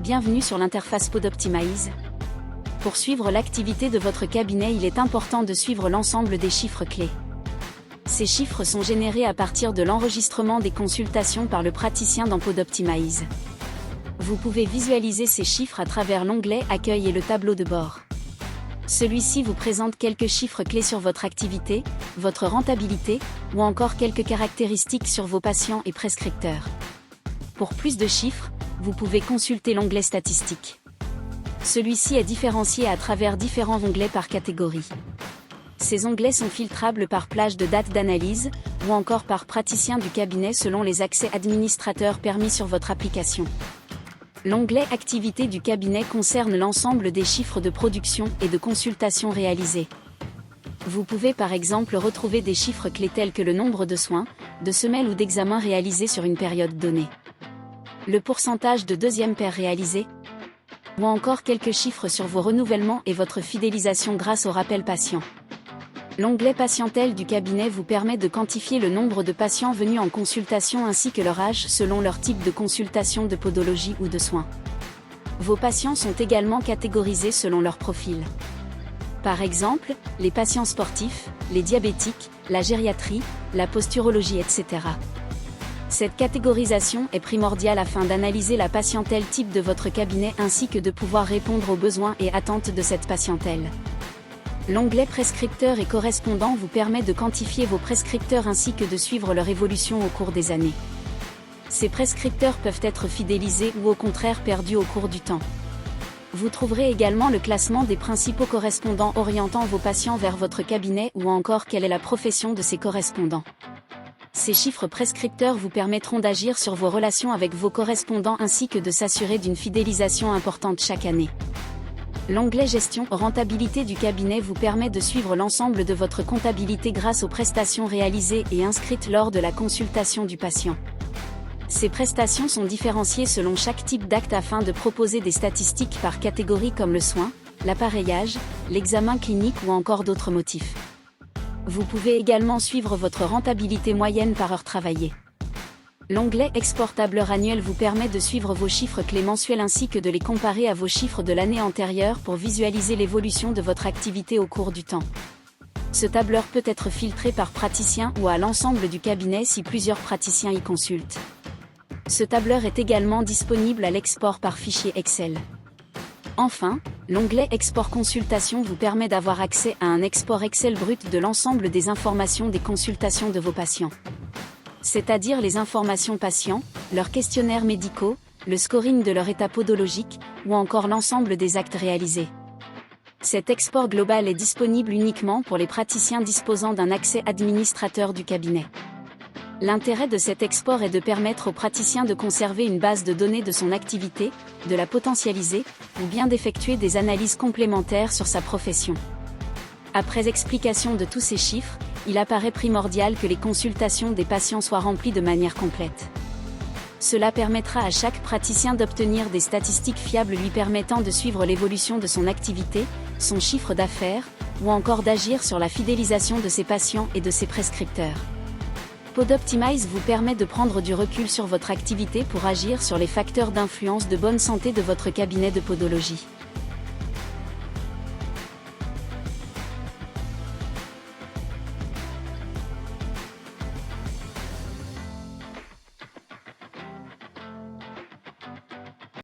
Bienvenue sur l'interface Podoptimize. Pour suivre l'activité de votre cabinet, il est important de suivre l'ensemble des chiffres clés. Ces chiffres sont générés à partir de l'enregistrement des consultations par le praticien dans Podoptimize. Vous pouvez visualiser ces chiffres à travers l'onglet Accueil et le tableau de bord. Celui-ci vous présente quelques chiffres clés sur votre activité, votre rentabilité, ou encore quelques caractéristiques sur vos patients et prescripteurs. Pour plus de chiffres, vous pouvez consulter l'onglet Statistiques. Celui-ci est différencié à travers différents onglets par catégorie. Ces onglets sont filtrables par plage de date d'analyse, ou encore par praticien du cabinet selon les accès administrateurs permis sur votre application. L'onglet Activité du cabinet concerne l'ensemble des chiffres de production et de consultations réalisées. Vous pouvez par exemple retrouver des chiffres clés tels que le nombre de soins, de semelles ou d'examens réalisés sur une période donnée, le pourcentage de deuxième paire réalisé, ou encore quelques chiffres sur vos renouvellements et votre fidélisation grâce au rappel patient. L'onglet Patientèle du cabinet vous permet de quantifier le nombre de patients venus en consultation ainsi que leur âge selon leur type de consultation de podologie ou de soins. Vos patients sont également catégorisés selon leur profil. Par exemple, les patients sportifs, les diabétiques, la gériatrie, la posturologie, etc. Cette catégorisation est primordiale afin d'analyser la patientèle type de votre cabinet ainsi que de pouvoir répondre aux besoins et attentes de cette patientèle. L'onglet Prescripteurs et correspondants vous permet de quantifier vos prescripteurs ainsi que de suivre leur évolution au cours des années. Ces prescripteurs peuvent être fidélisés ou au contraire perdus au cours du temps. Vous trouverez également le classement des principaux correspondants orientant vos patients vers votre cabinet ou encore quelle est la profession de ces correspondants. Ces chiffres prescripteurs vous permettront d'agir sur vos relations avec vos correspondants ainsi que de s'assurer d'une fidélisation importante chaque année. L'onglet Gestion rentabilité du cabinet vous permet de suivre l'ensemble de votre comptabilité grâce aux prestations réalisées et inscrites lors de la consultation du patient. Ces prestations sont différenciées selon chaque type d'acte afin de proposer des statistiques par catégorie comme le soin, l'appareillage, l'examen clinique ou encore d'autres motifs. Vous pouvez également suivre votre rentabilité moyenne par heure travaillée. L'onglet Export tableur annuel vous permet de suivre vos chiffres clés mensuels ainsi que de les comparer à vos chiffres de l'année antérieure pour visualiser l'évolution de votre activité au cours du temps. Ce tableur peut être filtré par praticien ou à l'ensemble du cabinet si plusieurs praticiens y consultent. Ce tableur est également disponible à l'export par fichier Excel. Enfin, l'onglet Export consultation vous permet d'avoir accès à un export Excel brut de l'ensemble des informations des consultations de vos patients. C'est-à-dire les informations patients, leurs questionnaires médicaux, le scoring de leur état podologique, ou encore l'ensemble des actes réalisés. Cet export global est disponible uniquement pour les praticiens disposant d'un accès administrateur du cabinet. L'intérêt de cet export est de permettre au praticien de conserver une base de données de son activité, de la potentialiser, ou bien d'effectuer des analyses complémentaires sur sa profession. Après explication de tous ces chiffres, il apparaît primordial que les consultations des patients soient remplies de manière complète. Cela permettra à chaque praticien d'obtenir des statistiques fiables lui permettant de suivre l'évolution de son activité, son chiffre d'affaires, ou encore d'agir sur la fidélisation de ses patients et de ses prescripteurs. Podoptimize vous permet de prendre du recul sur votre activité pour agir sur les facteurs d'influence de bonne santé de votre cabinet de podologie.